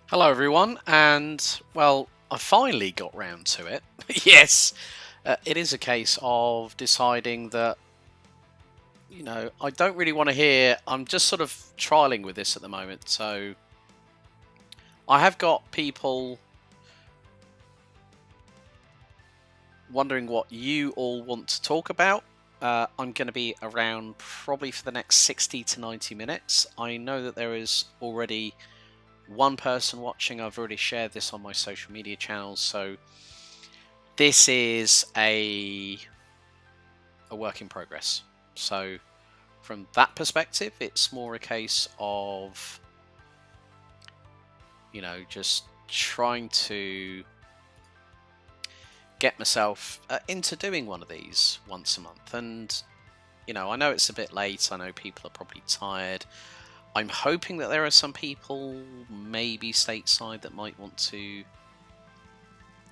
Hello, everyone, and well, I finally got round to it. Yes, it is a case of deciding that, I don't really want to hear. I'm just sort of trialing with this at the moment. So I have got people wondering what you all want to talk about. I'm going to be around probably for the next 60 to 90 minutes. I know that there is already one person watching. I've already shared this on my social media channels, so this is a work in progress. So from that perspective, it's more a case of, just trying to get myself into doing one of these once a month. And, I know it's a bit late. I know people are probably tired. I'm hoping that there are some people, maybe stateside, that might want to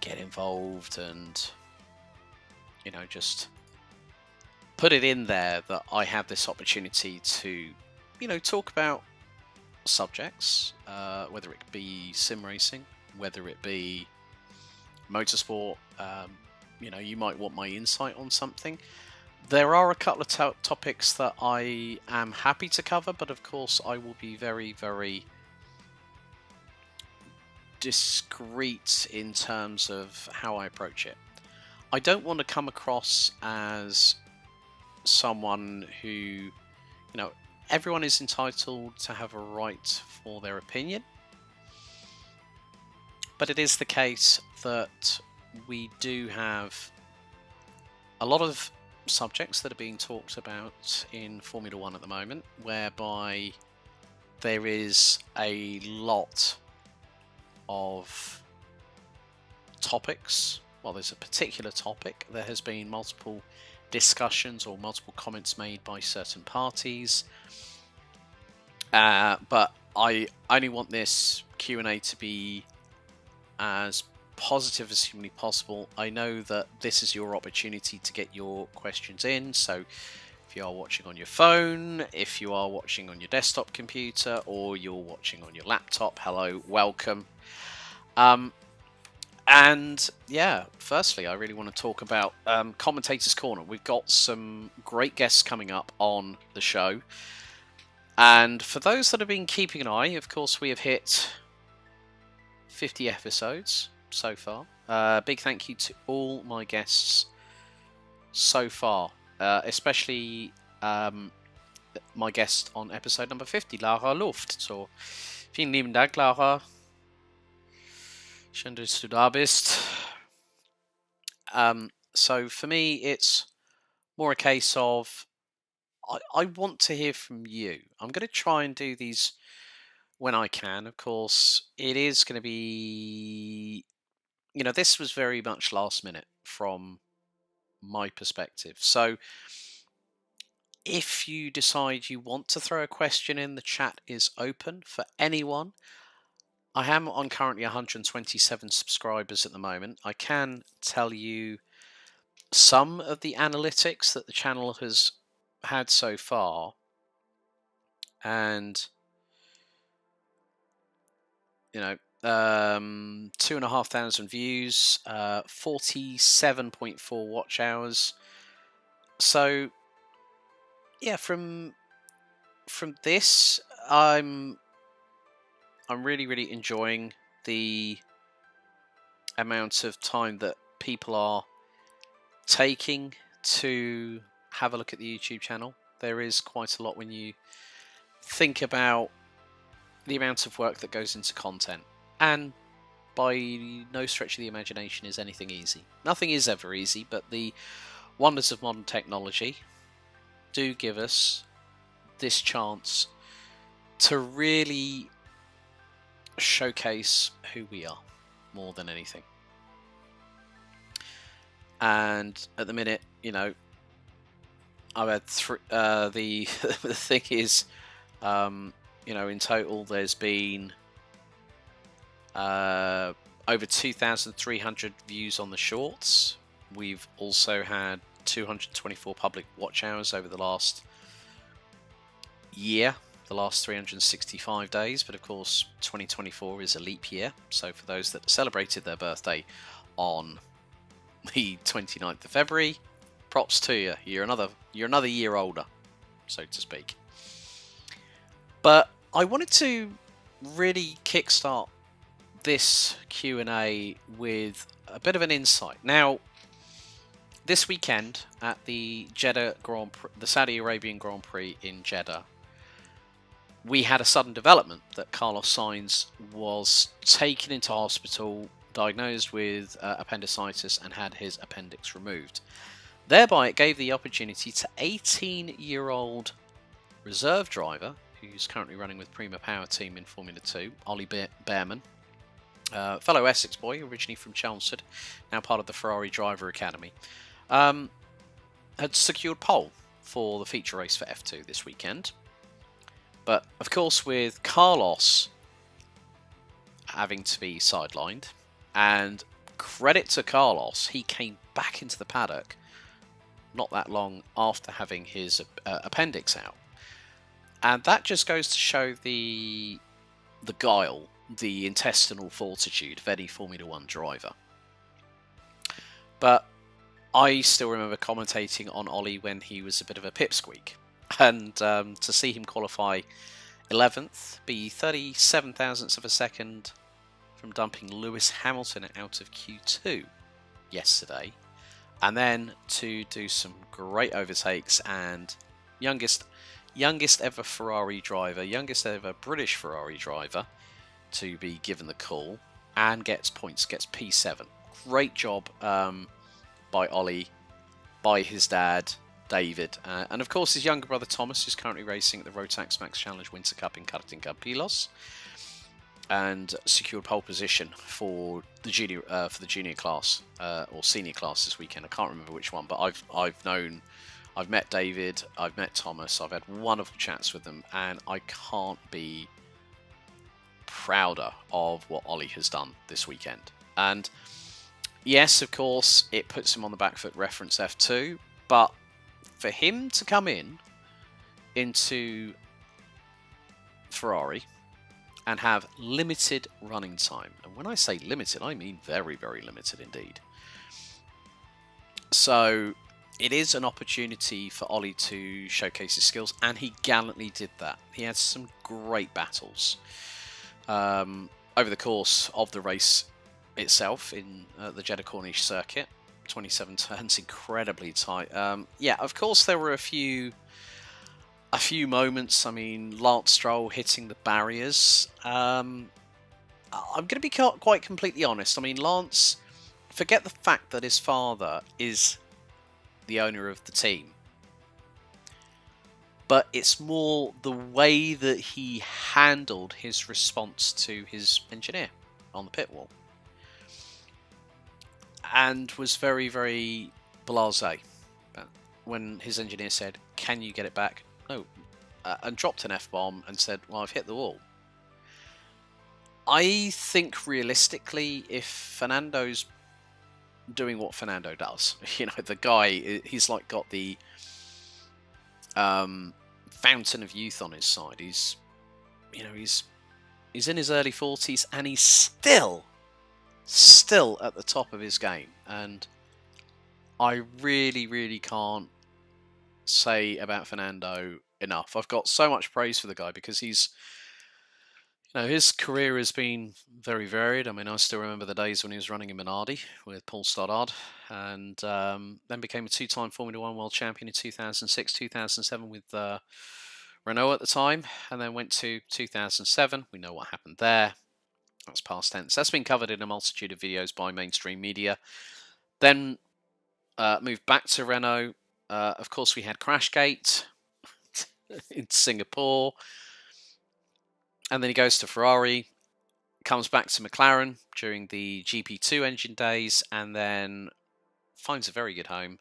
get involved and, just put it in there that I have this opportunity to, talk about subjects, whether it be sim racing, whether it be motorsport. You might want my insight on something. There are a couple of topics that I am happy to cover, but of course I will be very, very discreet in terms of how I approach it. I don't want to come across as someone who, everyone is entitled to have a right for their opinion. But it is the case that we do have a lot of subjects that are being talked about in Formula One at the moment, whereby there is a lot of topics. Well, there's a particular topic. There has been multiple discussions or multiple comments made by certain parties. But I only want this Q&A to be as positive as humanly possible. I know that this is your opportunity to get your questions in, so if you are watching on your phone, if you are watching on your desktop computer, or you're watching on your laptop, hello, welcome. And yeah, firstly, I really want to talk about Commentator's Corner. We've got some great guests coming up on the show. And for those that have been keeping an eye, of course, we have hit 50 episodes so far. Big thank you to all my guests so far, especially my guest on episode number 50, Lara Luft. So, vielen lieben Dank, Lara. Schön, dass du da bist. So for me, it's more a case of I want to hear from you. I'm going to try and do these when I can. Of course, it is going to be, this was very much last minute from my perspective. So if you decide you want to throw a question in, the chat is open for anyone. I am on currently 127 subscribers at the moment. I can tell you some of the analytics that the channel has had so far, and 2,500 views, 47.4 watch hours. So yeah, from this, I'm really, really enjoying the amount of time that people are taking to have a look at the YouTube channel. There is quite a lot when you think about the amount of work that goes into content, and by no stretch of the imagination is anything easy. Nothing is ever easy, but the wonders of modern technology do give us this chance to really showcase who we are more than anything. And at the minute, I've had the thing is, in total there's been over 2,300 views on the shorts. We've also had 224 public watch hours over the last year, the last 365 days, but of course 2024 is a leap year, so for those that celebrated their birthday on the 29th of February, props to you. You're another year older, so to speak. But I wanted to really kickstart this Q&A with a bit of an insight. Now, this weekend at the Jeddah Grand Prix, the Saudi Arabian Grand Prix in Jeddah, we had a sudden development that Carlos Sainz was taken into hospital, diagnosed with appendicitis, and had his appendix removed. Thereby, it gave the opportunity to 18-year-old reserve driver, who's currently running with Prima Power Team in Formula 2, Ollie Bearman, fellow Essex boy, originally from Chelmsford, now part of the Ferrari Driver Academy, had secured pole for the feature race for F2 this weekend. But, of course, with Carlos having to be sidelined, and credit to Carlos, he came back into the paddock not that long after having his appendix out. And that just goes to show the guile, the intestinal fortitude of any Formula 1 driver. But I still remember commentating on Ollie when he was a bit of a pipsqueak. And to see him qualify 11th, be 37 thousandths of a second from dumping Lewis Hamilton out of Q2 yesterday, and then to do some great overtakes, and youngest ever Ferrari driver, youngest ever British Ferrari driver to be given the call, and gets points, gets P7. Great job by Ollie, by his dad, David, and of course his younger brother Thomas, who's currently racing at the Rotax Max Challenge Winter Cup in Karting Campilos, and secured pole position for the junior class or senior class this weekend. I can't remember which one, but I've met David, I've met Thomas, I've had wonderful chats with them, and I can't be prouder of what Ollie has done this weekend. And yes, of course, it puts him on the back foot, reference F2, but for him to come into Ferrari and have limited running time, and when I say limited, I mean very, very limited indeed. So it is an opportunity for Ollie to showcase his skills, and he gallantly did that. He had some great battles over the course of the race itself in the Jeddah Corniche circuit. 27 turns, incredibly tight. Yeah, of course there were a few moments. I mean, Lance Stroll hitting the barriers. I'm going to be quite completely honest. I mean, Lance, forget the fact that his father is the owner of the team, but it's more the way that he handled his response to his engineer on the pit wall, and was very, very blasé when his engineer said, "Can you get it back?" No, and dropped an F-bomb and said, "Well, I've hit the wall." I think realistically, if Fernando's doing what Fernando does, you know, the guy, he's like got the fountain of youth on his side. He's in his early 40s, and he's still at the top of his game. And I really, really can't say about Fernando enough. I've got so much praise for the guy because he's, his career has been very varied. I mean, I still remember the days when he was running in Minardi with Paul Stoddard, and then became a two-time Formula 1 world champion in 2006, 2007 with Renault at the time, and then went to 2007. We know what happened there. That's past tense. That's been covered in a multitude of videos by mainstream media. Then moved back to Renault. Of course, we had Crashgate in Singapore. And then he goes to Ferrari, comes back to McLaren during the GP2 engine days, and then finds a very good home.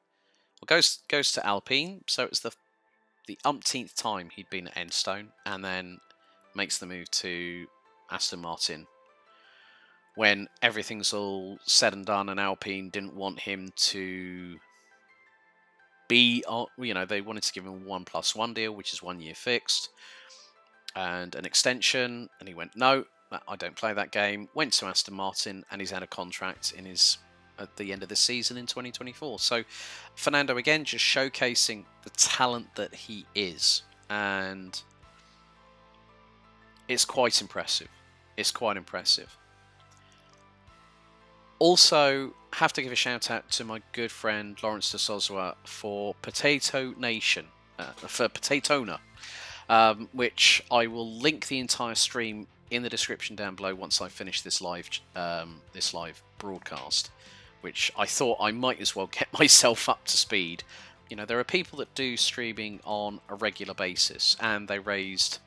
Well, goes to Alpine, so it's the umpteenth time he'd been at Enstone, and then makes the move to Aston Martin when everything's all said and done, and Alpine didn't want him to be, they wanted to give him a 1+1 deal, which is 1 year fixed. and an extension, and he went, no, I don't play that game. Went to Aston Martin, and he's had a contract in his at the end of the season in 2024. So Fernando, again, just showcasing the talent that he is, and it's quite impressive. It's quite impressive. Also, have to give a shout out to my good friend Lawrence de Soswa for Potato Nation, for Potatona, which I will link the entire stream in the description down below once I finish this live broadcast, which I thought I might as well get myself up to speed. You know, there are people that do streaming on a regular basis, and they raised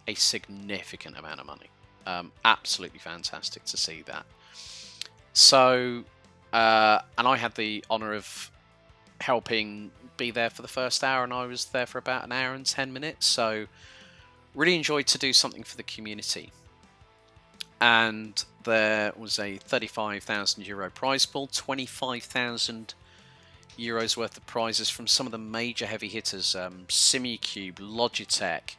a significant amount of money. Absolutely fantastic to see that. So, and I had the honour of helping be there for the first hour, and I was there for about an hour and 10 minutes. So, really enjoyed to do something for the community. And there was a €35,000 prize pool, 25,000 euros worth of prizes from some of the major heavy hitters: Simucube, Logitech,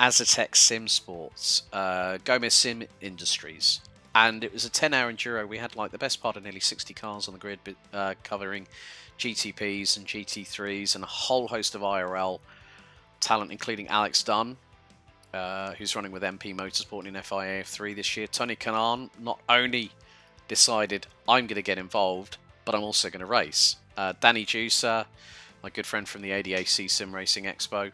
Azatec Sim Sports, Gomez Sim Industries. And it was a 10-hour enduro. We had like the best part of nearly 60 cars on the grid, covering GTPs and GT3s and a whole host of IRL talent, including Alex Dunn, who's running with MP Motorsport in FIAF3 this year. Tony Kanan not only decided, I'm going to get involved, but I'm also going to race. Danny Juicer, my good friend from the ADAC Sim Racing Expo.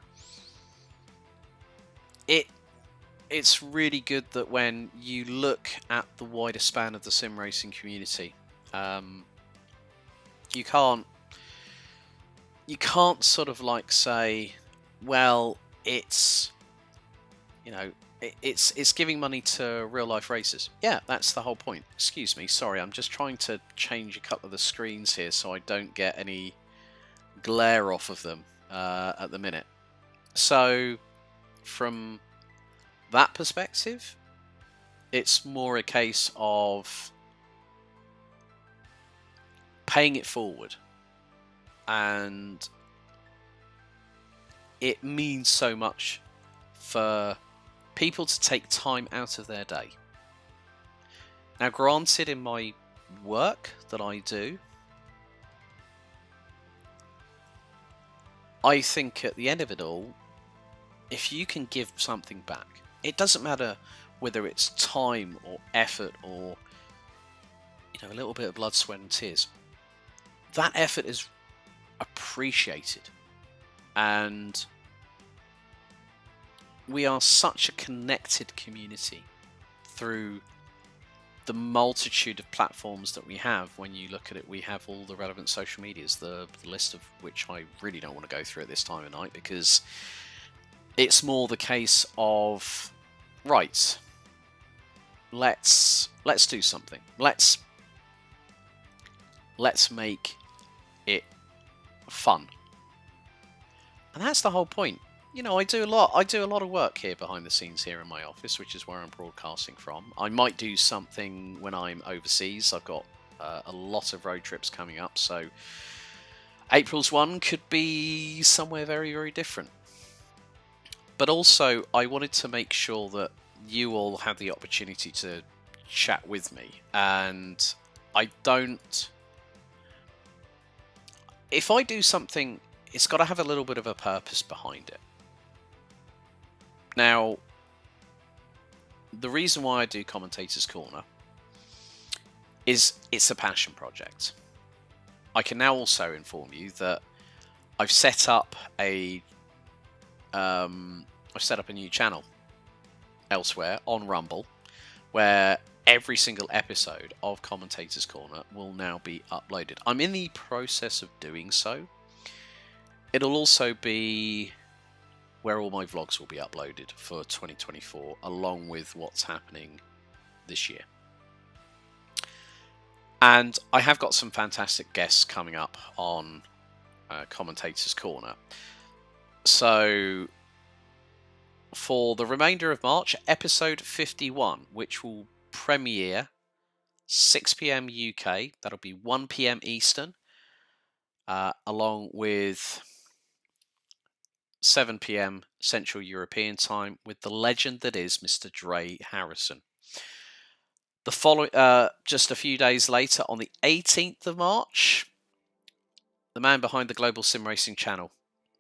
It's really good that when you look at the wider span of the sim racing community, you can't sort of like say, well, it's, you know, it's giving money to real life racers. Yeah, that's the whole point. Excuse me, sorry, I'm just trying to change a couple of the screens here so I don't get any glare off of them at the minute. So from that perspective, it's more a case of paying it forward, and it means so much for people to take time out of their day. Now, granted, in my work that I do, I think at the end of it all, if you can give something back, it doesn't matter whether it's time or effort or, you know, a little bit of blood, sweat and tears. That effort is appreciated. And we are such a connected community through the multitude of platforms that we have. When you look at it, we have all the relevant social medias, the list of which I really don't want to go through at this time of night, because it's more the case of, right, let's do something. Let's make it fun. And that's the whole point. You know, I do a lot of work here behind the scenes here in my office, which is where I'm broadcasting from. I might do something when I'm overseas. I've got a lot of road trips coming up, so April's one could be somewhere very, very different. But also, I wanted to make sure that you all had the opportunity to chat with me. And I don't... If I do something, it's got to have a little bit of a purpose behind it. Now, the reason why I do Commentator's Corner is it's a passion project. I can now also inform you that I've set up a new channel elsewhere on Rumble, where every single episode of Commentator's Corner will now be uploaded. I'm in the process of doing so. It'll also be where all my vlogs will be uploaded for 2024, along with what's happening this year. And I have got some fantastic guests coming up on Commentator's Corner. So for the remainder of March, episode 51, which will premiere 6 PM UK, that'll be 1 PM Eastern, along with 7 p.m. Central European Time, with the legend that is Mr. Dre Harrison. The following, just a few days later, on the 18th of March, the man behind the global sim racing channel,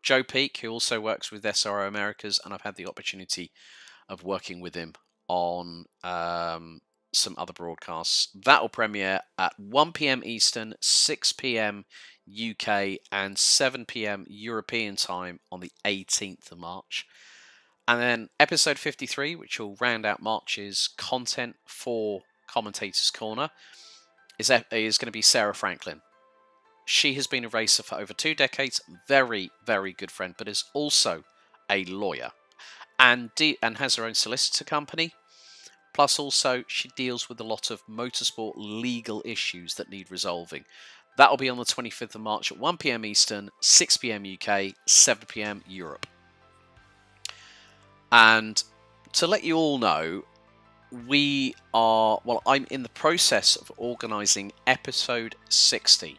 Joe Peak, who also works with SRO Americas, and I've had the opportunity of working with him on some other broadcasts. That will premiere at 1 p.m. Eastern, 6 p.m. UK, and 7 p.m. European time on the 18th of March. And then episode 53, which will round out March's content for Commentator's Corner, is going to be Sarah Franklin. She has been a racer for over 2 decades, very, very good friend, but is also a lawyer and has her own solicitor company. Plus, also, she deals with a lot of motorsport legal issues that need resolving. That will be on the 25th of March at 1 p.m. Eastern, 6 p.m. UK, 7 p.m. Europe. And to let you all know, I'm in the process of organising episode 60.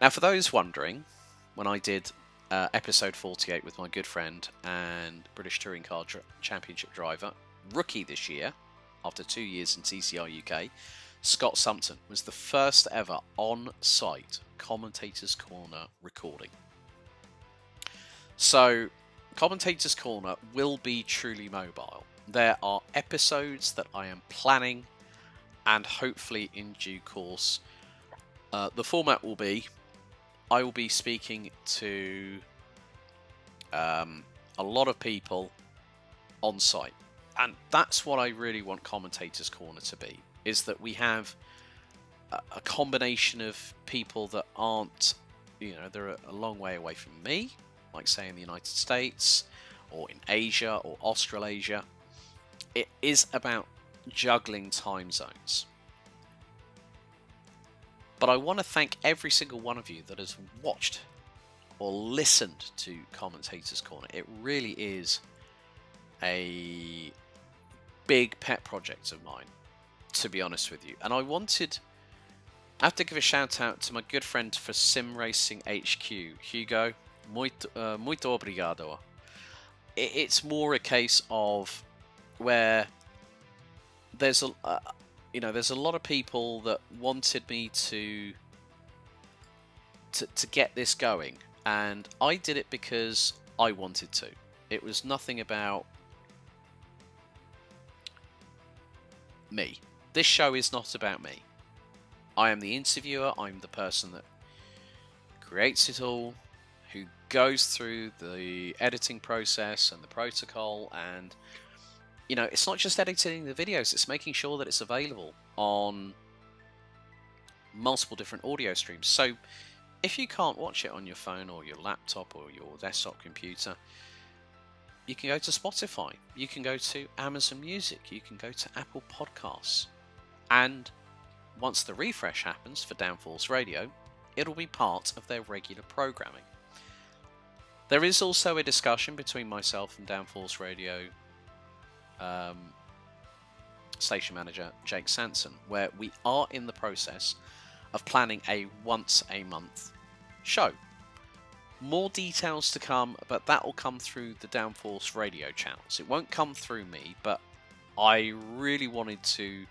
Now, for those wondering, when I did episode 48 with my good friend and British Touring Car Championship driver, rookie this year, after 2 years in TCR UK, Scott Sumpton was the first ever on-site Commentator's Corner recording. So, Commentator's Corner will be truly mobile. There are episodes that I am planning, and hopefully in due course, the format will be, I will be speaking to a lot of people on site. And that's what I really want Commentator's Corner to be, is that we have a combination of people that aren't, they're a long way away from me, like say in the United States or in Asia or Australasia. It is about juggling time zones. But I want to thank every single one of you that has watched or listened to Commentator's Corner. It really is a big pet project of mine, to be honest with you. And I have to give a shout out to my good friend for Sim Racing HQ, Hugo. Muito obrigado. It's more a case of where there's a lot of people that wanted me to get this going, and I did it because I wanted to. It was nothing about me. This show is not about me. I am the interviewer. I'm the person that creates it all, who goes through the editing process and the protocol, and it's not just editing the videos, it's making sure that it's available on multiple different audio streams. So if you can't watch it on your phone or your laptop or your desktop computer, you can go to Spotify, you can go to Amazon Music, you can go to Apple Podcasts, and once the refresh happens for Downforce Radio, it'll be part of their regular programming. There is also a discussion between myself and Downforce Radio station manager Jake Sanson, where we are in the process of planning a once a month show. More details to come, but that will come through the Downforce Radio channels. It won't come through me, but I really wanted to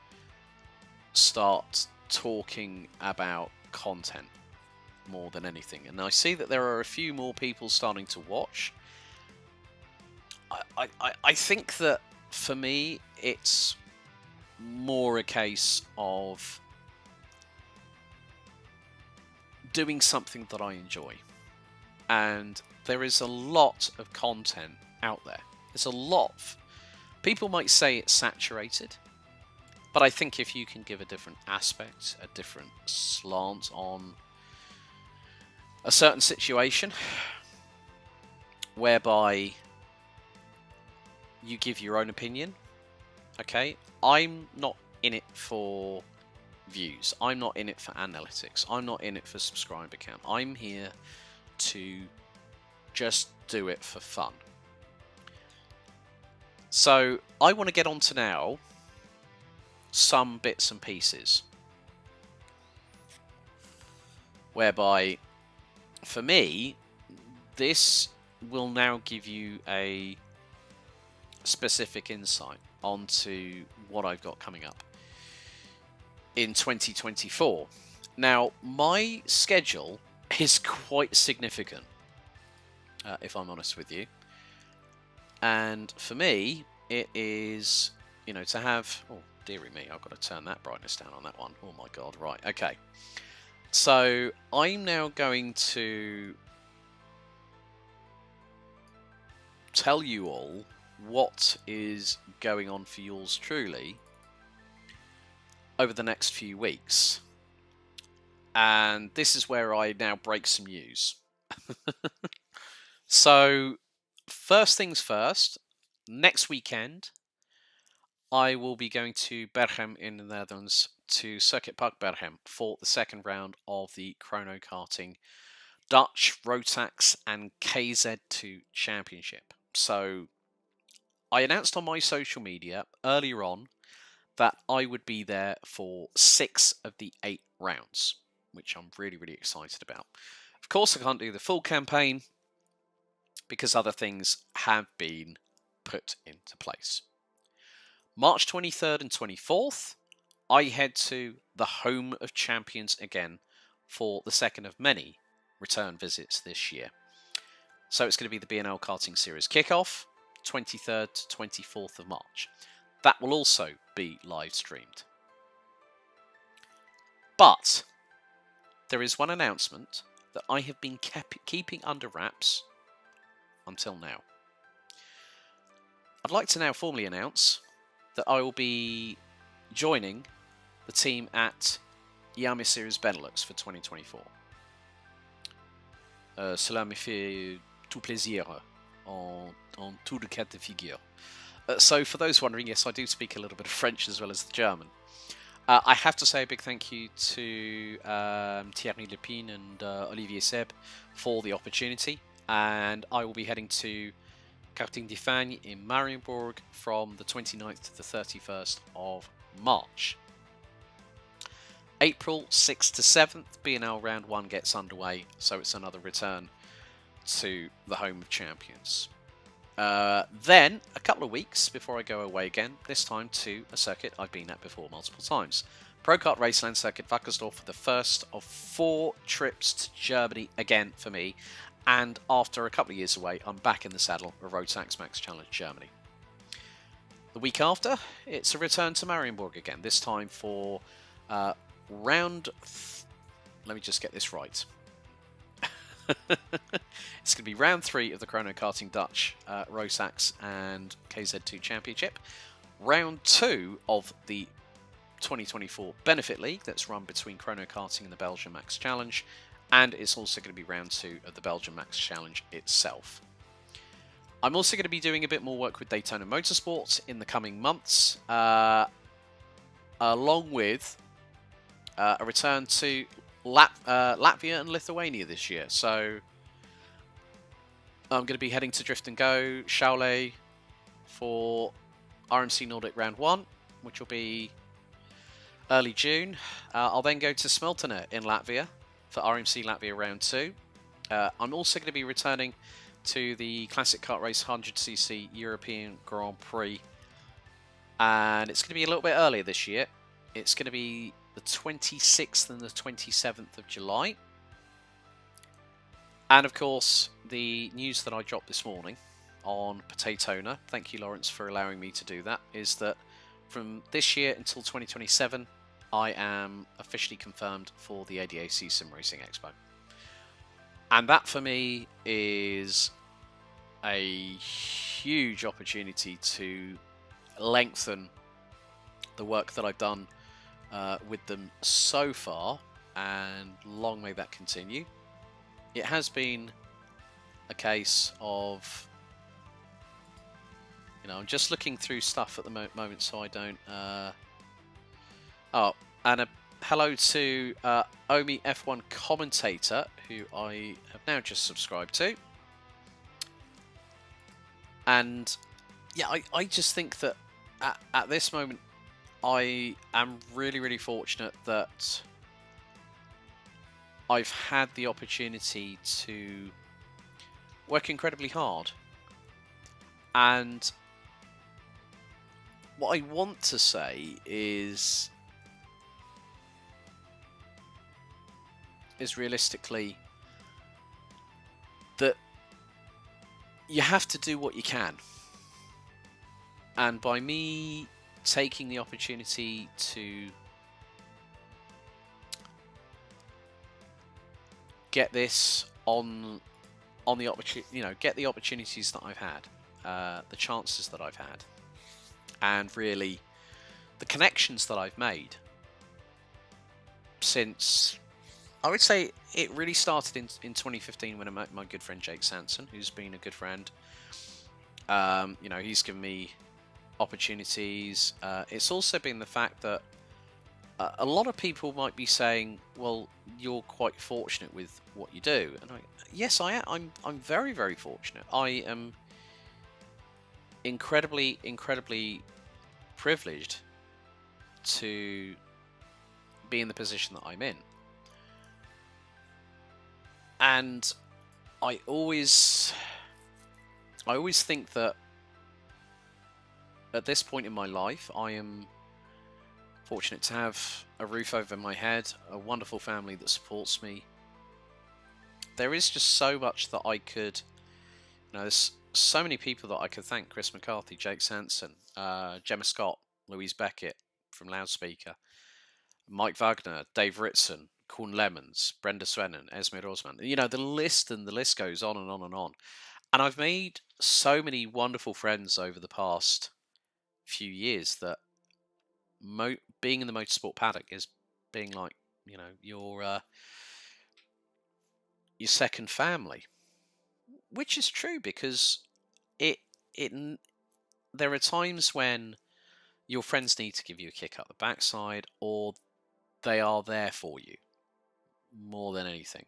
start talking about content more than anything, and I see that there are a few more people starting to watch. I think that for me it's more a case of doing something that I enjoy, and there is a lot of content out there. There's a lot people might say it's saturated, but I think if you can give a different aspect, a different slant on a certain situation, whereby you give your own opinion, okay? I'm not in it for views. I'm not in it for analytics. I'm not in it for subscriber count. I'm here to just do it for fun. So I want to get on to now some bits and pieces, whereby for me this will now give you a specific insight onto what I've got coming up in 2024. Now, my schedule is quite significant, if I'm honest with you. And for me, it is, you know, to have... Oh, dearie me, I've got to turn that brightness down on that one. Oh my god, right, okay. So, I'm now going to tell you all what is going on for yours truly over the next few weeks. And this is where I now break some news. So, first things first, next weekend, I will be going to Berchem in the Netherlands to Circuit Park Berchem for the second round of the Chrono Karting Dutch, Rotax and KZ2 Championship. So, I announced on my social media earlier on that I would be there for 6 of the 8 rounds, which I'm really, really excited about. Of course, I can't do the full campaign because other things have been put into place. March 23rd and 24th, I head to the Home of Champions again for the second of many return visits this year. So it's going to be the B&L Karting Series kickoff, 23rd to 24th of March. That will also be live streamed. But there is one announcement that I have been keeping under wraps until now. I'd like to now formally announce that I will be joining the team at Yami Series Benelux for 2024. Cela me fait tout plaisir en tout le cas de figure. So for those wondering, yes, I do speak a little bit of French as well as the German. I have to say a big thank you to Thierry Lepine and Olivier Seb for the opportunity. And I will be heading to Karting de Fagne in Marienburg from the 29th to the 31st of March. April 6th to 7th, B&L Round 1 gets underway, so it's another return to the Home of Champions. Then, a couple of weeks before I go away again, this time to a circuit I've been at before multiple times. Pro Kart Raceland Circuit Wackersdorf for the first of 4 trips to Germany again for me. And after a couple of years away, I'm back in the saddle of Rotax Max Challenge Germany. The week after, it's a return to Marienburg again, this time for let me just get this right. It's going to be round 3 of the Chrono Karting Dutch, Rotax and KZ2 Championship. Round 2 of the 2024 Benefit League that's run between Chrono Karting and the Belgian Max Challenge. And it's also going to be round 2 of the Belgian Max Challenge itself. I'm also going to be doing a bit more work with Daytona Motorsport in the coming months, along with a return to Latvia and Lithuania this year. So I'm going to be heading to Drift and Go, Šiauliai for RMC Nordic Round 1, which will be early June. I'll then go to Smeltene in Latvia for RMC Latvia Round 2. I'm also going to be returning to the Classic Kart Race 100cc European Grand Prix. And it's going to be a little bit earlier this year. It's going to be the 26th and the 27th of July. And of course, the news that I dropped this morning on Potatona, thank you Lawrence for allowing me to do that, is that from this year until 2027, I am officially confirmed for the ADAC Sim Racing Expo. And that for me is a huge opportunity to lengthen the work that I've done with them so far, and long may that continue. It has been a case of, you know, I'm just looking through stuff at the moment so I don't... Oh, and a hello to Omi F1 Commentator, who I have now just subscribed to. And yeah, I just think that at this moment, I am really, really fortunate that I've had the opportunity to work incredibly hard. And what I want to say is realistically that you have to do what you can. And by me taking the opportunity to get this on the opportunity, get the opportunities that I've had, the chances that I've had, and really the connections that I've made since, I would say it really started in 2015 when I met my good friend Jake Sanson, who's been a good friend. He's given me opportunities. It's also been the fact that a lot of people might be saying, well, you're quite fortunate with what you do. And yes, I am. I'm very, very fortunate. I am incredibly, incredibly privileged to be in the position that I'm in. And I always think that at this point in my life, I am fortunate to have a roof over my head, a wonderful family that supports me. There is just so much that I could, there's so many people that I could thank: Chris McCarthy, Jake Sanson, Gemma Scott, Louise Beckett from Loudspeaker, Mike Wagner, Dave Ritson, Kuhn Lemons, Brenda Swennen, Esme Rosman. The list goes on and on and on. And I've made so many wonderful friends over the past few years that being in the motorsport paddock is being like, your second family, which is true, because it there are times when your friends need to give you a kick up the backside, or they are there for you more than anything.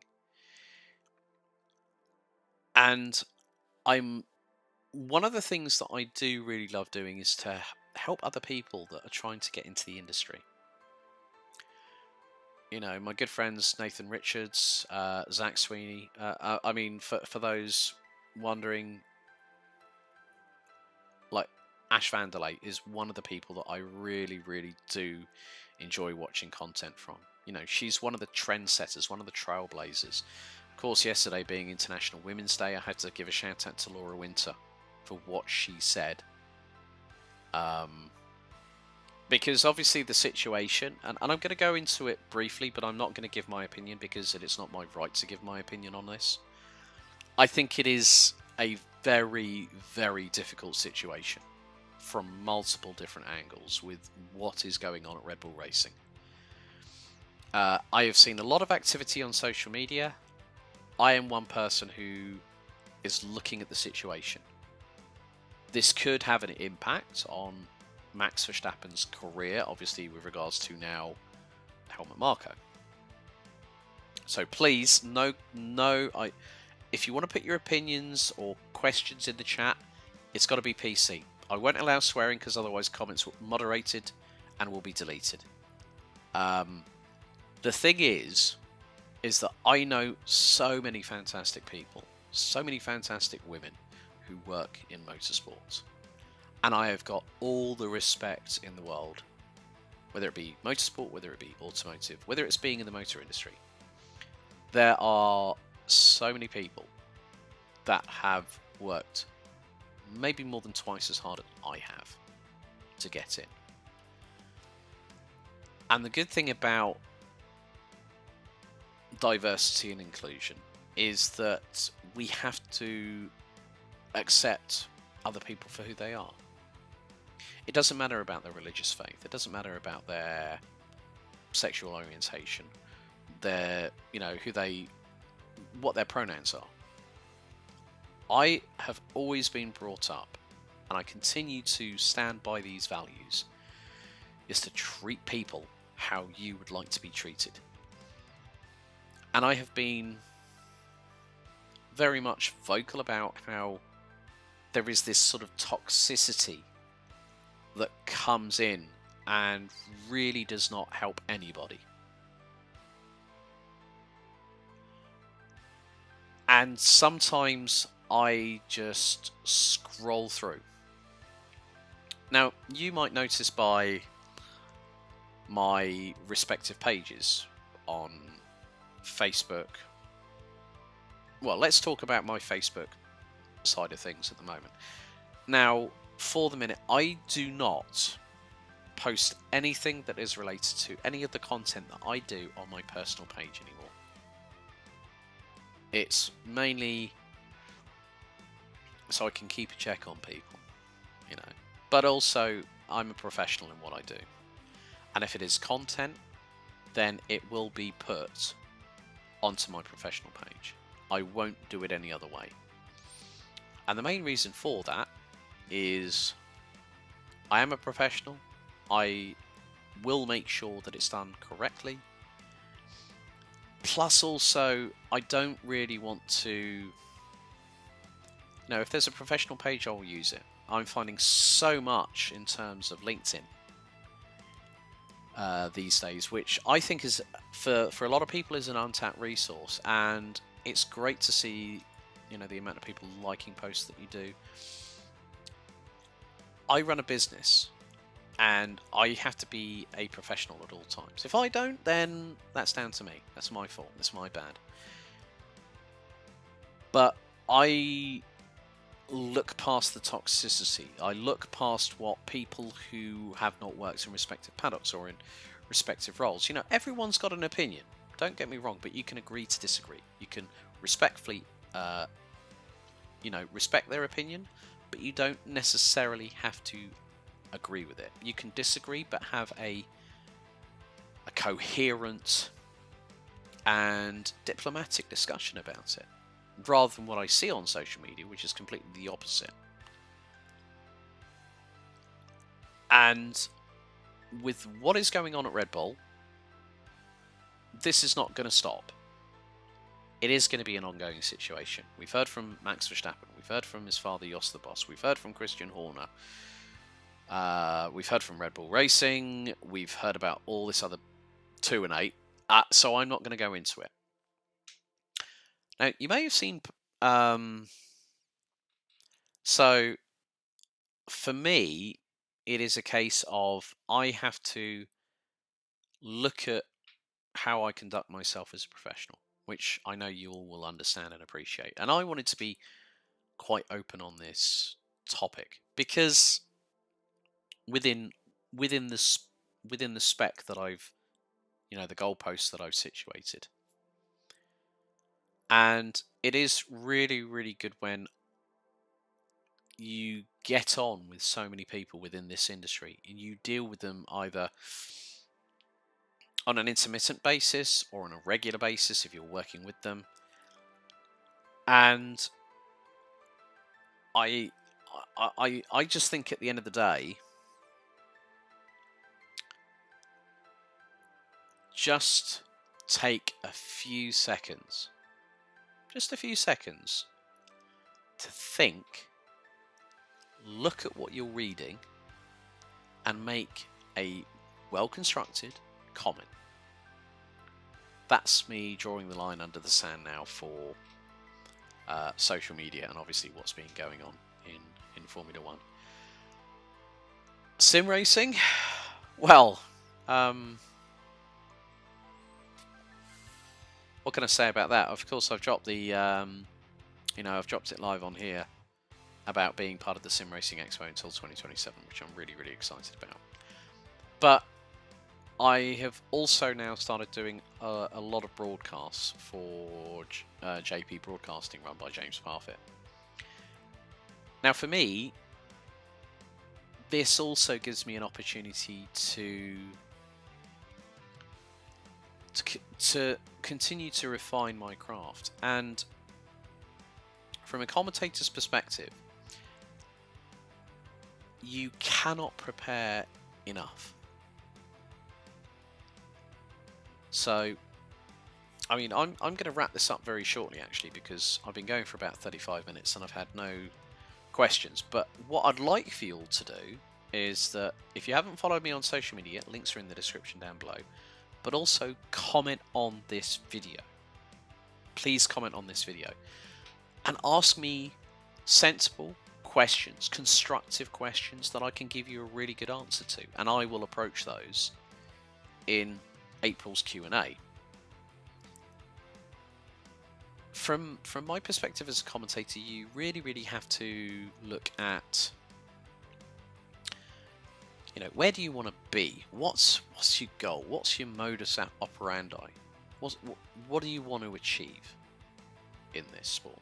And one of the things that I do really love doing is to help other people that are trying to get into the industry. My good friends Nathan Richards, Zach Sweeney. For those wondering, like, Ash Vanderlei is one of the people that I really, really do enjoy watching content from. She's one of the trendsetters, one of the trailblazers. Of course, yesterday being International Women's Day, I had to give a shout out to Laura Winter for what she said. Because obviously the situation, and I'm going to go into it briefly, but I'm not going to give my opinion because it's not my right to give my opinion on this. I think it is a very, very difficult situation from multiple different angles with what is going on at Red Bull Racing. I have seen a lot of activity on social media. I am one person who is looking at the situation. This could have an impact on Max Verstappen's career, obviously, with regards to now Helmut Marko. So please, if you want to put your opinions or questions in the chat, it's got to be PC. I won't allow swearing because otherwise comments will be moderated and will be deleted. The thing is that I know so many fantastic people, so many fantastic women who work in motorsports. And I have got all the respect in the world, whether it be motorsport, whether it be automotive, whether it's being in the motor industry. There are so many people that have worked maybe more than twice as hard as I have to get in. And the good thing about diversity and inclusion is that we have to accept other people for who they are. It doesn't matter about their religious faith. It doesn't matter about their sexual orientation, what their pronouns are. I have always been brought up, and I continue to stand by these values, is to treat people how you would like to be treated. And I have been very much vocal about how there is this sort of toxicity that comes in and really does not help anybody. And sometimes I just scroll through. Now, you might notice by my respective pages on Facebook. Well, let's talk about my Facebook side of things at the moment. Now, for the minute, I do not post anything that is related to any of the content that I do on my personal page anymore. It's mainly so I can keep a check on people, you know. But also, I'm a professional in what I do. And if it is content, then it will be put onto my professional page. I won't do it any other way. And the main reason for that is I am a professional. I will make sure that it's done correctly. Plus also, I don't really want to... No, if there's a professional page, I'll use it. I'm finding so much in terms of LinkedIn these days, which I think is, for a lot of people, is an untapped resource. And it's great to see, you know, the amount of people liking posts that you do. I run a business, and I have to be a professional at all times. If I don't, then that's down to me. That's my fault. That's my bad. But I look past the toxicity. I look past what people who have not worked in respective paddocks or in respective roles. You know, everyone's got an opinion. Don't get me wrong, but you can agree to disagree. You can respectfully, you know, respect their opinion, but you don't necessarily have to agree with it. You can disagree, but have a coherent and diplomatic discussion about it, rather than what I see on social media, which is completely the opposite. And with what is going on at Red Bull, this is not going to stop. It is going to be an ongoing situation. We've heard from Max Verstappen. We've heard from his father, Jos the Boss. We've heard from Christian Horner. We've heard from Red Bull Racing. We've heard about all this other 2 and 8. So I'm not going to go into it. Now, you may have seen... so, for me, it is a case of I have to look at how I conduct myself as a professional, which I know you all will understand and appreciate. And I wanted to be quite open on this topic because within the spec that I've, you know, the goalposts that I've situated. And it is really, really good when you get on with so many people within this industry and you deal with them either on an intermittent basis or on a regular basis if you're working with them. And I just think at the end of the day, just take a few seconds, just a few seconds, to think, look at what you're reading, and make a well-constructed comment. That's me drawing the line under the sand now for social media and obviously what's been going on in Formula 1. Sim racing, well, what can I say about that? Of course, I've dropped the, you know, I've dropped it live on here about being part of the Sim Racing Expo until 2027, which I'm really, really excited about. But I have also now started doing a lot of broadcasts for JP Broadcasting, run by James Parfitt. Now, for me, this also gives me an opportunity to continue to refine my craft. And from a commentator's perspective, you cannot prepare enough. So, I mean, I'm going to wrap this up very shortly, actually, because I've been going for about 35 minutes and I've had no questions. But what I'd like for you all to do is that if you haven't followed me on social media, links are in the description down below, but also comment on this video. Please comment on this video and ask me sensible questions, constructive questions that I can give you a really good answer to, and I will approach those in April's Q&A. From my perspective as a commentator, you really have to look at, you know, where do you want to be? What's your goal? What's your modus operandi? What do you want to achieve in this sport?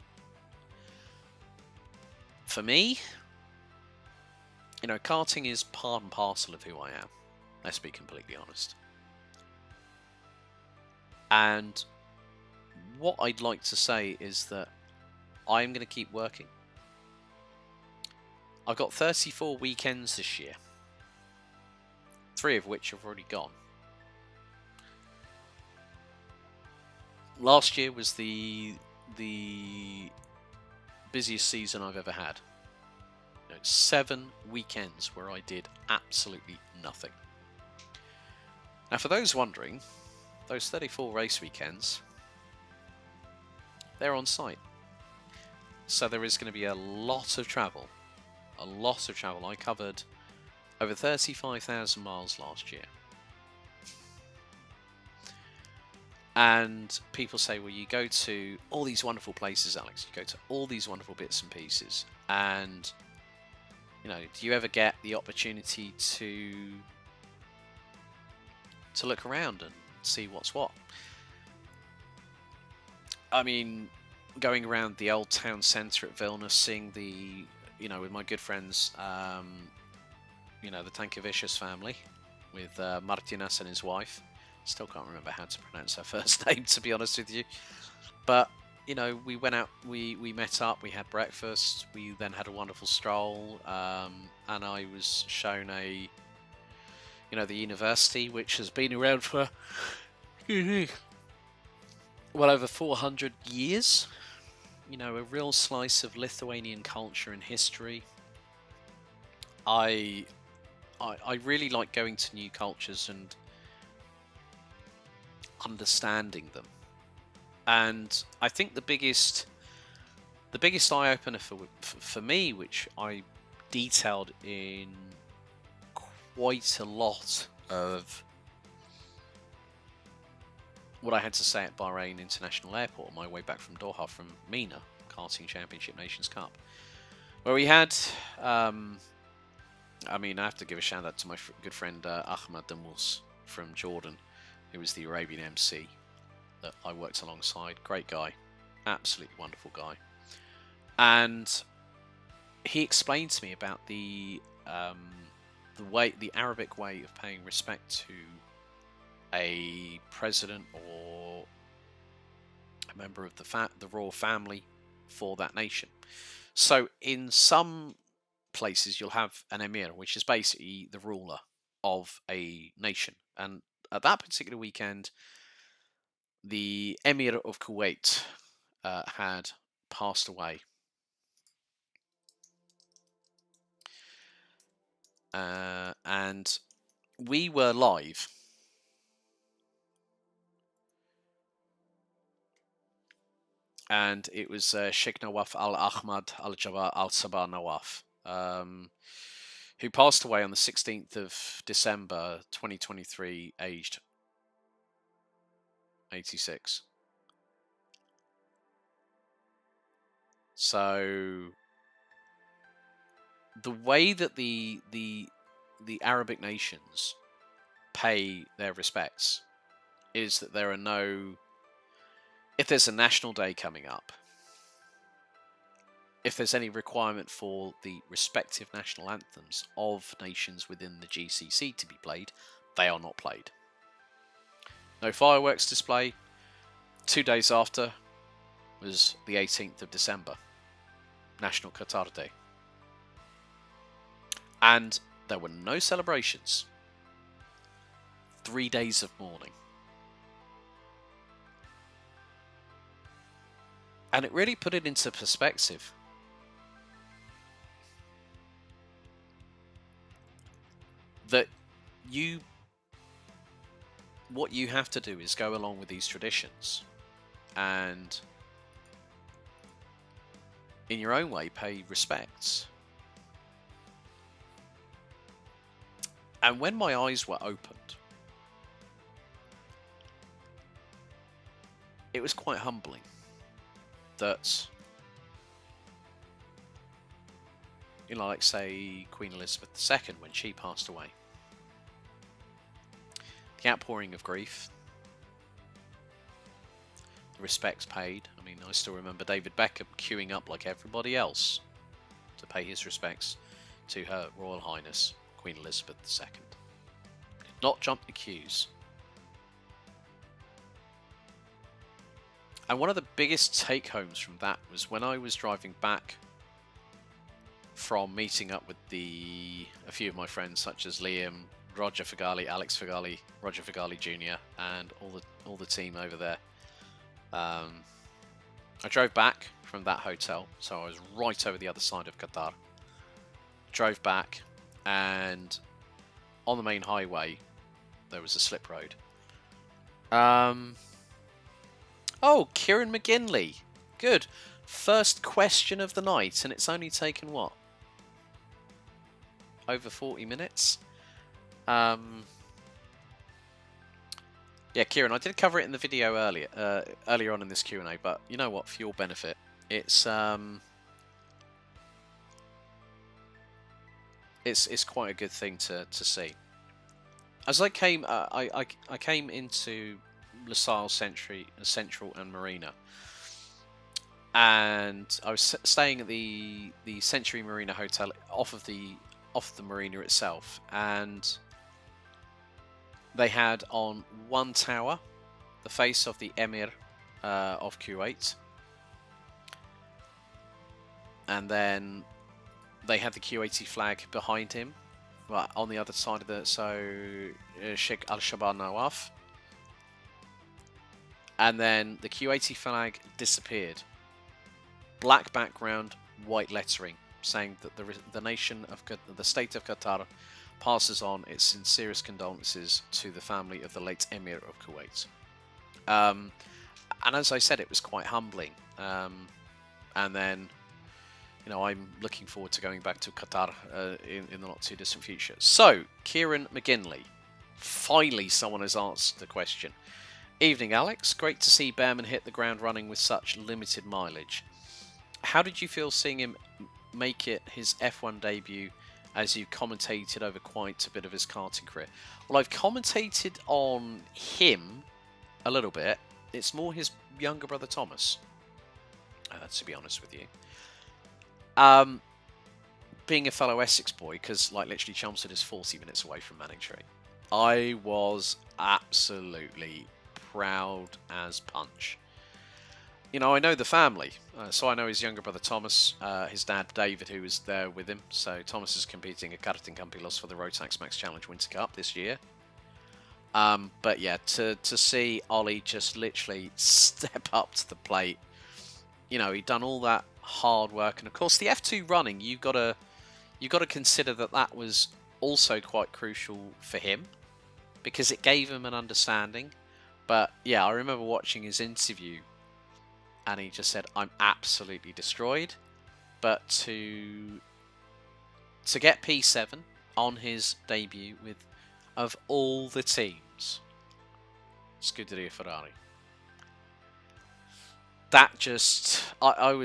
For me, you know, karting is part and parcel of who I am. Let's be completely honest. And what I'd like to say is that I'm going to keep working. I've got 34 weekends this year, 3 of which have already gone. Last year was the busiest season I've ever had. You know, 7 weekends where I did absolutely nothing. Now, for those wondering, those 34 race weekends, they're on site. So there is going to be a lot of travel. I covered over 35,000 miles last year. And people say, well, you go to all these wonderful places, Alex. You go to all these wonderful bits and pieces. And, you know, do you ever get the opportunity to look around and see what's what? I mean, going around the old town centre at Vilnius, seeing the, you know, with my good friends, you know, the Tankevicius family, with Martinas and his wife. Still can't remember how to pronounce her first name, to be honest with you. But, you know, we went out, we met up, we had breakfast, we then had a wonderful stroll, and I was shown a, you know, the university, which has been around for well over 400 years. You know, a real slice of Lithuanian culture and history. I really like going to new cultures and understanding them. And I think the biggest eye-opener for me, which I detailed in quite a lot of what I had to say at Bahrain International Airport on my way back from Doha from MENA, Karting Championship Nations Cup, where we had, I mean, I have to give a shout out to my good friend Ahmad Demous from Jordan, who was the Arabian MC that I worked alongside. Great guy, absolutely wonderful guy. And he explained to me about the Arabic way of paying respect to a president or a member of the royal family for that nation. So in some places you'll have an emir, which is basically the ruler of a nation. And at that particular weekend, the Emir of Kuwait had passed away. And we were live. And it was Sheikh Nawaf Al-Ahmad Al-Jabbar Al-Sabah Nawaf, who passed away on the 16th of December 2023, aged 86. So the way that the Arabic nations pay their respects is that there are no, if there's a national day coming up, if there's any requirement for the respective national anthems of nations within the GCC to be played, they are not played. No fireworks display. 2 days after was the 18th of December, National Qatar Day. And there were no celebrations. 3 days of mourning. And it really put it into perspective. That what you have to do is go along with these traditions and in your own way, pay respects. And when my eyes were opened, it was quite humbling that, you know, like say Queen Elizabeth II, when she passed away, the outpouring of grief, the respects paid. I mean, I still remember David Beckham queuing up like everybody else to pay his respects to Her Royal Highness Queen Elizabeth II. Did not jump the queues. And one of the biggest take-homes from that was when I was driving back from meeting up with a few of my friends, such as Liam, Roger Fagali, Alex Fagali, Roger Fagali Jr., and all the team over there. I drove back from that hotel, so I was right over the other side of Qatar. Drove back, and on the main highway, there was a slip road. Oh, Kieran McGinley. Good. First question of the night, and it's only taken, what? Over 40 minutes? Yeah, Kieran, I did cover it in the video earlier on in this Q&A, but you know what? For your benefit, it's quite a good thing to see. As I came, I came into LaSalle Central and Marina, and I was staying at the Century Marina Hotel off of the marina itself, and they had on one tower the face of the Emir of Kuwait, and then they had the Kuwaiti flag behind him, right on the other side of Sheikh Al Shaban Nawaf. And then the Kuwaiti flag disappeared. Black background, white lettering, saying that the nation of the state of Qatar passes on its sincerest condolences to the family of the late Emir of Kuwait. And as I said, it was quite humbling. And then, you know, I'm looking forward to going back to Qatar in the not too distant future. So, Kieran McGinley. Finally, someone has asked the question. Evening, Alex. Great to see Behrman hit the ground running with such limited mileage. How did you feel seeing him make it his F1 debut as you commentated over quite a bit of his karting career? Well, I've commentated on him a little bit. It's more his younger brother Thomas, to be honest with you. Being a fellow Essex boy, because like literally Chelmsford is 40 minutes away from Manningtree, I was absolutely proud as punch. You know, I know the family, so I know his younger brother Thomas, his dad David, who was there with him. So Thomas is competing at Karting Campilos for the Rotax Max Challenge Winter Cup this year. But yeah, to see Ollie just literally step up to the plate, you know, he'd done all that hard work, and of course the F2 running, you've got to consider that was also quite crucial for him, because it gave him an understanding. But yeah, I remember watching his interview, and he just said, "I'm absolutely destroyed." But to get P7 on his debut with, of all the teams, Scuderia Ferrari, that just, I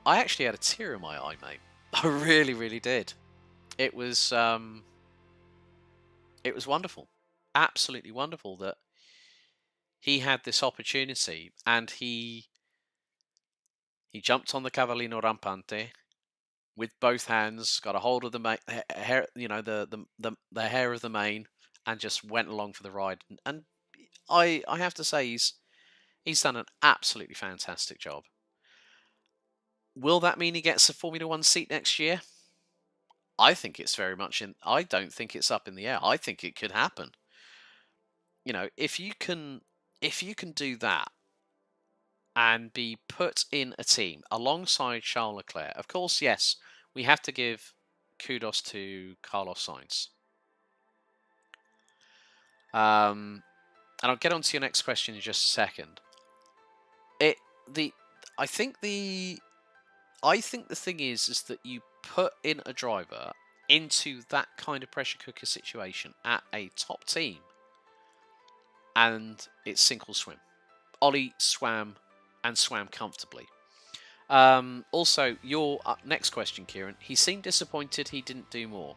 actually had a tear in my eye, mate. I really, really did. It was wonderful, absolutely wonderful that he had this opportunity, and he jumped on the Cavallino Rampante with both hands, got a hold of the hair, you know, the hair of the mane, and just went along for the ride. And I have to say, he's done an absolutely fantastic job. Will that mean he gets a Formula One seat next year? I think it's very much in. I don't think it's up in the air. I think it could happen. You know, if you can do that and be put in a team alongside Charles Leclerc, of course, yes, we have to give kudos to Carlos Sainz. And I'll get on to your next question in just a second. I think the I think the thing is that you put in a driver into that kind of pressure cooker situation at a top team, and it's sink or swim. Ollie swam and swam comfortably. Also, your next question, Kieran. He seemed disappointed he didn't do more.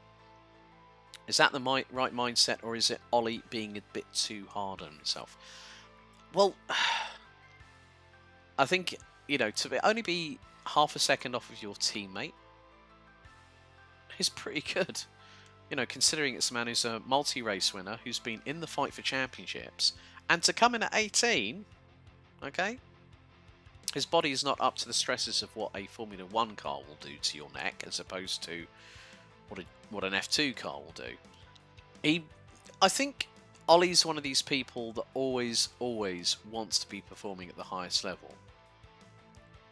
Is that the right mindset, or is it Ollie being a bit too hard on himself? Well, I think, to only be half a second off of your teammate is pretty good. Considering it's a man who's a multi-race winner, who's been in the fight for championships, and to come in at 18, okay? His body is not up to the stresses of what a Formula 1 car will do to your neck, as opposed to what an F2 car will do. I think Ollie's one of these people that always wants to be performing at the highest level.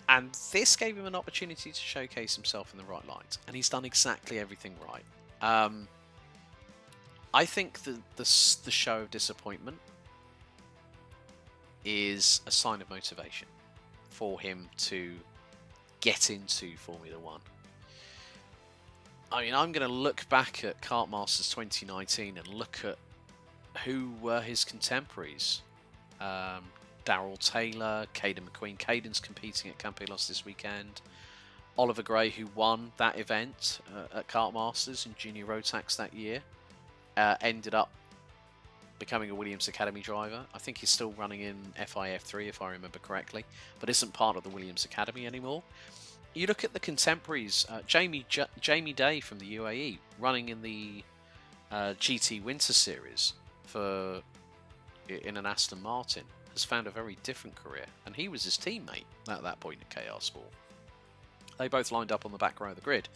And this gave him an opportunity to showcase himself in the right light. And he's done exactly everything right. I think the show of disappointment is a sign of motivation for him to get into Formula 1. I mean, I'm going to look back at Kart Masters 2019 and look at who were his contemporaries. Darrell Taylor, Caden McQueen. Caden's competing at Campos this weekend. Oliver Gray, who won that event at Kart Masters in Junior Rotax that year, ended up becoming a Williams Academy driver. I think he's still running in FIF3, if I remember correctly, but isn't part of the Williams Academy anymore. You look at the contemporaries, Jamie Day from the UAE, running in the GT Winter Series in an Aston Martin, has found a very different career, and he was his teammate at that point at KR Sport. They both lined up on the back row of the grid.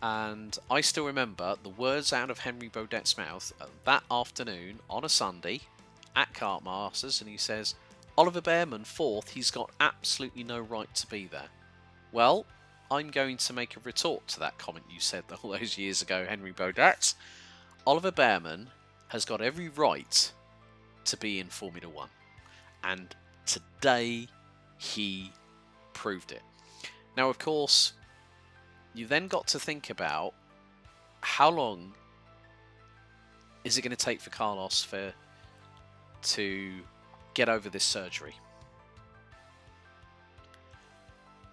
And I still remember the words out of Henry Baudet's mouth that afternoon on a Sunday at Kart Masters, and he says, Oliver Bearman, fourth, he's got absolutely no right to be there. Well, I'm going to make a retort to that comment you said all those years ago, Henry Baudet. Oliver Bearman has got every right to be in Formula 1. And today, he proved it. Now, of course, you then got to think about how long is it going to take for Carlos to get over this surgery.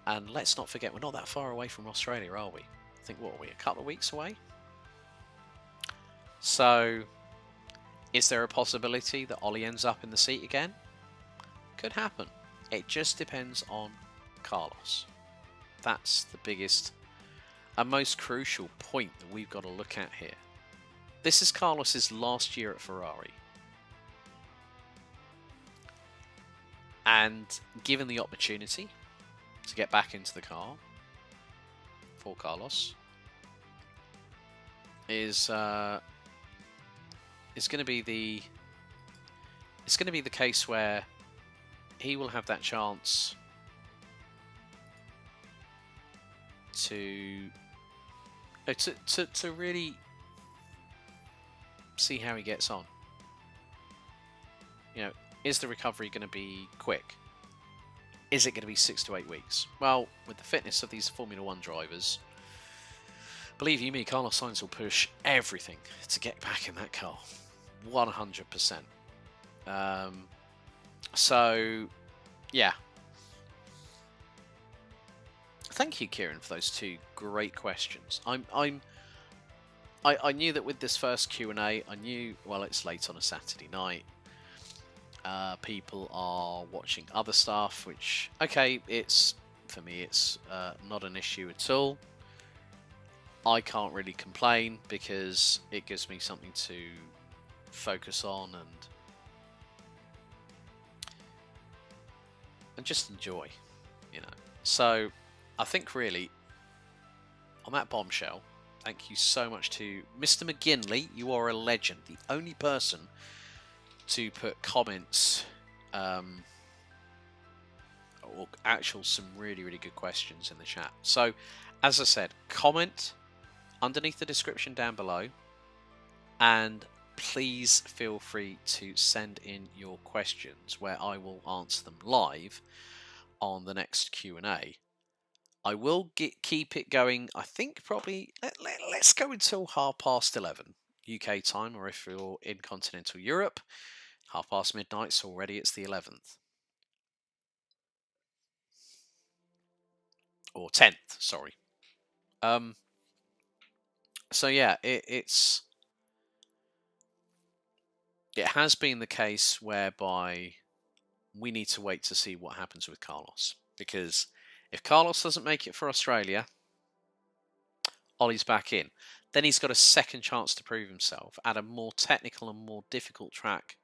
And let's not forget, we're not that far away from Australia, are we? I think, what are we, a couple of weeks away? So, is there a possibility that Ollie ends up in the seat again? Could happen. It just depends on Carlos. That's the biggest and most crucial point that we've got to look at here. This is Carlos's last year at Ferrari. And given the opportunity to get back into the car for Carlos, is going to be the case where he will have that chance to really see how he gets on. Is the recovery going to be quick? Is it going to be 6 to 8 weeks? Well, with the fitness of these Formula 1 drivers, believe you me, Carlos Sainz will push everything to get back in that car. 100%. So, yeah. Thank you, Kieran, for those two great questions. I knew that with this first Q&A, I knew, well, it's late on a Saturday night. People are watching other stuff, which, okay, for me, it's not an issue at all. I can't really complain because it gives me something to focus on and just enjoy, So, I think really, on that bombshell, thank you so much to Mr. McGinley. You are a legend. The only person to put comments, or some really, really good questions in the chat. So, as I said, comment underneath the description down below, and please feel free to send in your questions where I will answer them live on the next Q&A. I will keep it going. I think probably let's go until 11:30 UK time, or if you're in continental Europe, midnight. So already it's the 11th or 10th. Sorry. Um. So yeah, it has been the case whereby we need to wait to see what happens with Carlos, because if Carlos doesn't make it for Australia, Ollie's back in. Then he's got a second chance to prove himself at a more technical and more difficult track.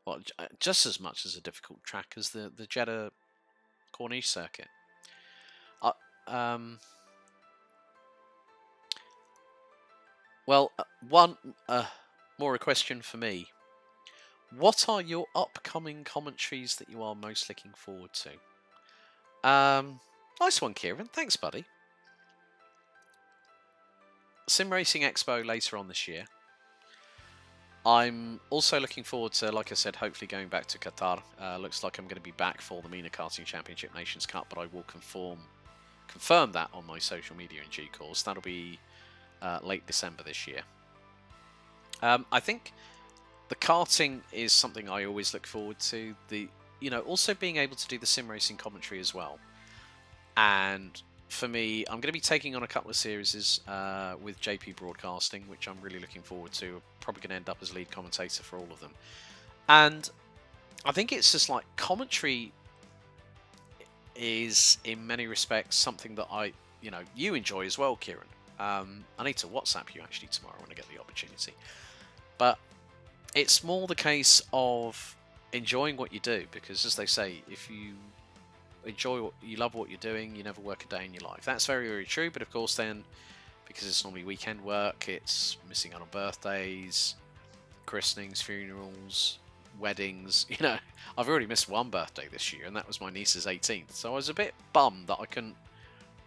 Well, just as much as a difficult track as the Jeddah Corniche circuit. Um, well, one more a question for me. What are your upcoming commentaries that you are most looking forward to? Nice one, Kieran. Thanks, buddy. Sim Racing Expo later on this year. I'm also looking forward to, like I said, hopefully going back to Qatar. Looks like I'm going to be back for the MENA Karting Championship Nations Cup, but I will confirm that on my social media in due course. That'll be late December this year. I think the karting is something I always look forward to. Also being able to do the sim racing commentary as well. And for me, I'm going to be taking on a couple of series with JP Broadcasting, which I'm really looking forward to. I'm probably going to end up as lead commentator for all of them. And I think it's just like commentary is, in many respects, something that you enjoy as well, Kieran. I need to WhatsApp you actually tomorrow when I get the opportunity. But it's more the case of enjoying what you do, because as they say, if you love what you're doing, you never work a day in your life. That's very, very true. But of course, then, because it's normally weekend work, it's missing out on birthdays, christenings, funerals, weddings. I've already missed one birthday this year, and that was my niece's 18th. So I was a bit bummed that I couldn't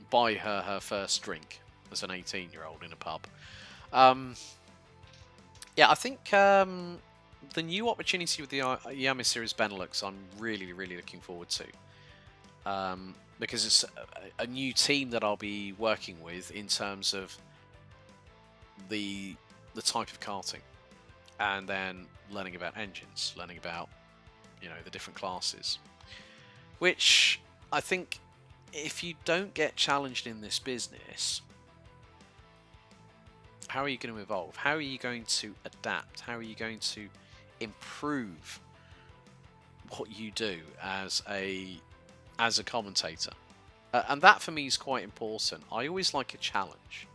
buy her first drink as an 18-year-old in a pub. Yeah, I think the new opportunity with the Yama Series Benelux, I'm really, really looking forward to. Because it's a new team that I'll be working with in terms of the type of karting, and then learning about engines, learning about the different classes. Which I think, if you don't get challenged in this business, how are you going to evolve? How are you going to adapt? How are you going to improve what you do as a commentator? And that for me is quite important. I always like a challenge.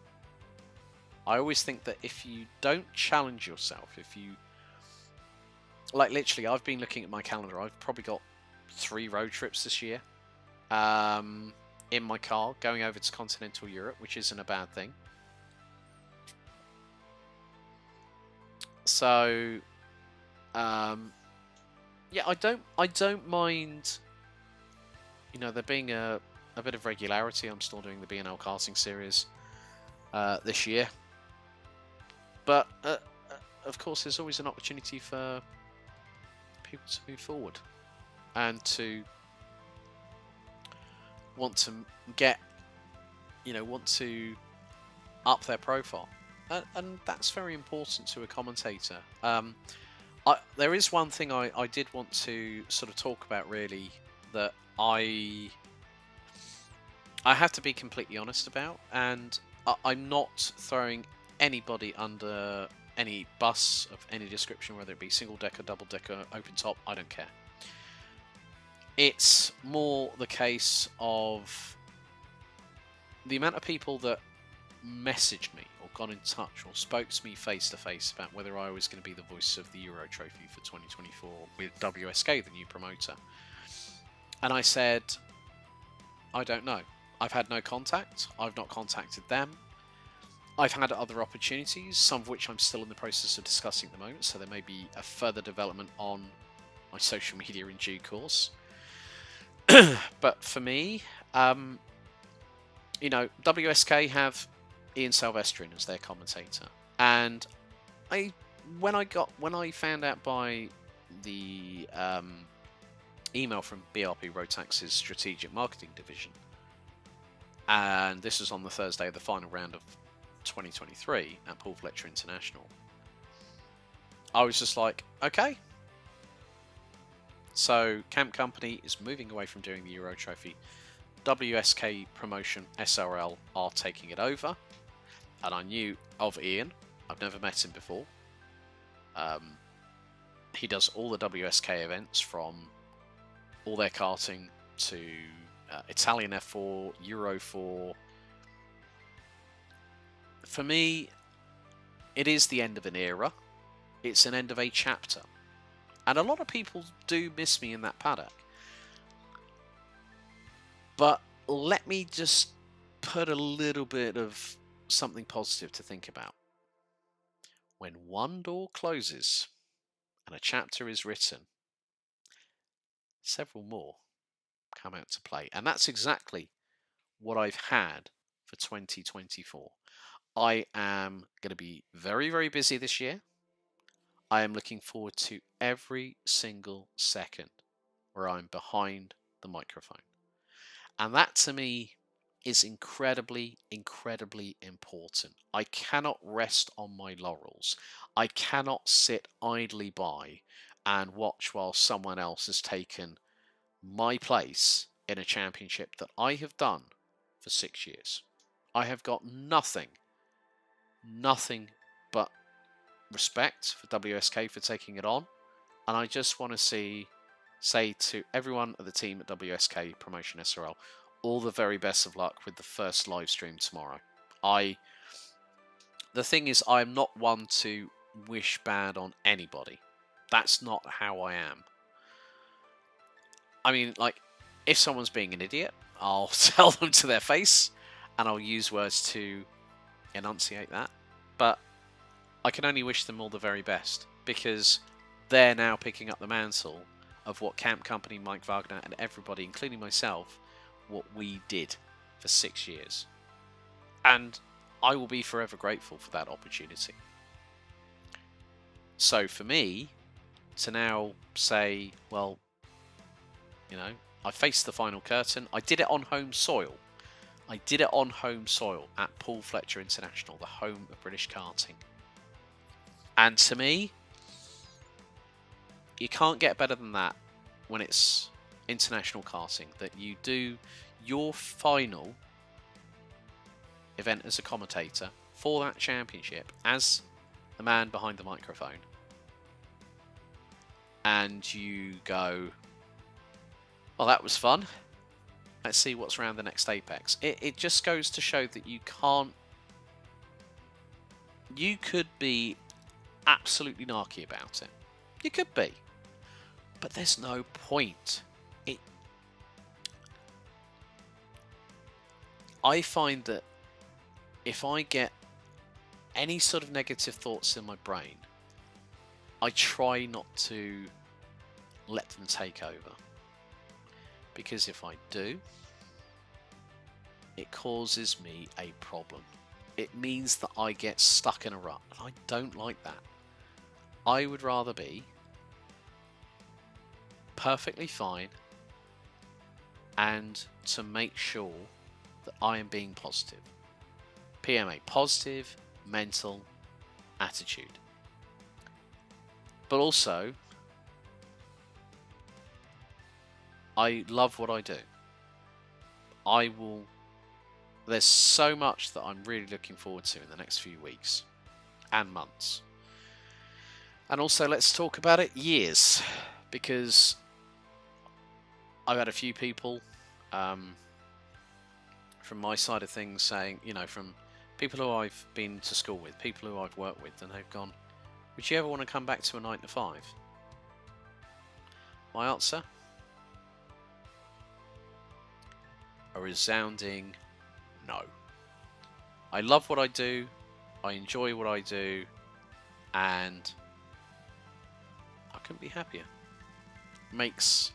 I always think that if you don't challenge yourself, literally, I've been looking at my calendar. I've probably got 3 road trips this year in my car going over to continental Europe, which isn't a bad thing. So, yeah, I don't mind. There being a bit of regularity. I'm still doing the B&L karting series this year, but of course, there's always an opportunity for people to move forward and to want to want to up their profile. And that's very important to a commentator. There is one thing I did want to sort of talk about, really, that I have to be completely honest about, and I'm not throwing anybody under any bus of any description, whether it be single decker, double decker, open top, I don't care. It's more the case of the amount of people that messaged me or got in touch or spoke to me face to face about whether I was going to be the voice of the Euro Trophy for 2024 with WSK, the new promoter. And I said, I don't know. I've had no contact. I've not contacted them. I've had other opportunities, some of which I'm still in the process of discussing at the moment, so there may be a further development on my social media in due course. But for me, WSK have Ian Silvestrian as their commentator, and when I found out by the email from BRP Rotax's strategic marketing division and this was on the Thursday of the final round of 2023 at Paul Fletcher International. I was just like, okay. So Camp Company is moving away from doing the Euro Trophy. WSK Promotion SRL are taking it over. And I knew of Ian. I've never met him before. He does all the WSK events, from all their karting to Italian F4, Euro 4. For me, it is the end of an era. It's an end of a chapter. And a lot of people do miss me in that paddock. But let me just put a little bit of something positive to think about. When one door closes and a chapter is written, several more come out to play. And that's exactly what I've had for 2024. I am going to be very, very busy this year. I am looking forward to every single second where I'm behind the microphone. And that to me is incredibly, incredibly important. I cannot rest on my laurels. I cannot sit idly by and watch while someone else has taken my place in a championship that I have done for 6 years. I have got nothing but respect for WSK for taking it on, and I just want to say to everyone at the team at WSK Promotion SRL, all the very best of luck with the first live stream tomorrow. The thing is, I am not one to wish bad on anybody. That's not how I am. I mean, like, if someone's being an idiot, I'll tell them to their face, and I'll use words to enunciate that. But I can only wish them all the very best, because they're now picking up the mantle of what Camp Company, Mike Wagner, and everybody, including myself, what we did for 6 years. And I will be forever grateful for that opportunity. So for me, to now say, well, you know, I faced the final curtain. I did it on home soil. I did it on home soil at Paul Fletcher International, the home of British karting. And to me, you can't get better than that when it's international karting, that you do your final event as a commentator for that championship as the man behind the microphone, and you go, well, that was fun, let's see what's around the next apex. It just goes to show that you could be absolutely narky about it. You could be. But there's no point. I find that if I get any sort of negative thoughts in my brain, I try not to let them take over. Because if I do, it causes me a problem. It means that I get stuck in a rut, and I don't like that. I would rather be perfectly fine and to make sure that I am being positive. PMA, positive mental attitude. But also, I love what I do. There's so much that I'm really looking forward to in the next few weeks and months. And also, let's talk about it, years, because I've had a few people from my side of things saying, you know, from people who I've been to school with, people who I've worked with, and they've gone, would you ever want to come back to a 9 to 5? My answer? A resounding no. I love what I do, I enjoy what I do, and I couldn't be happier. Makes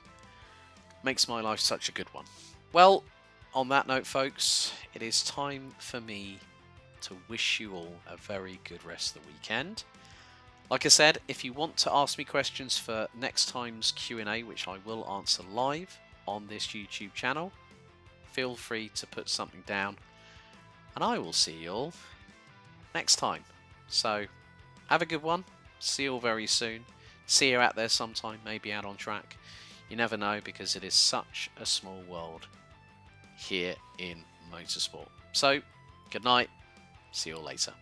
my life such a good one. Well, on that note, folks, it is time for me to wish you all a very good rest of the weekend. Like I said, if you want to ask me questions for next time's Q&A, which I will answer live on this YouTube channel, feel free to put something down, and I will see you all next time. So have a good one. See you all very soon. See you out there sometime, maybe out on track. You never know, because it is such a small world here in motorsport. So good night. See you all later.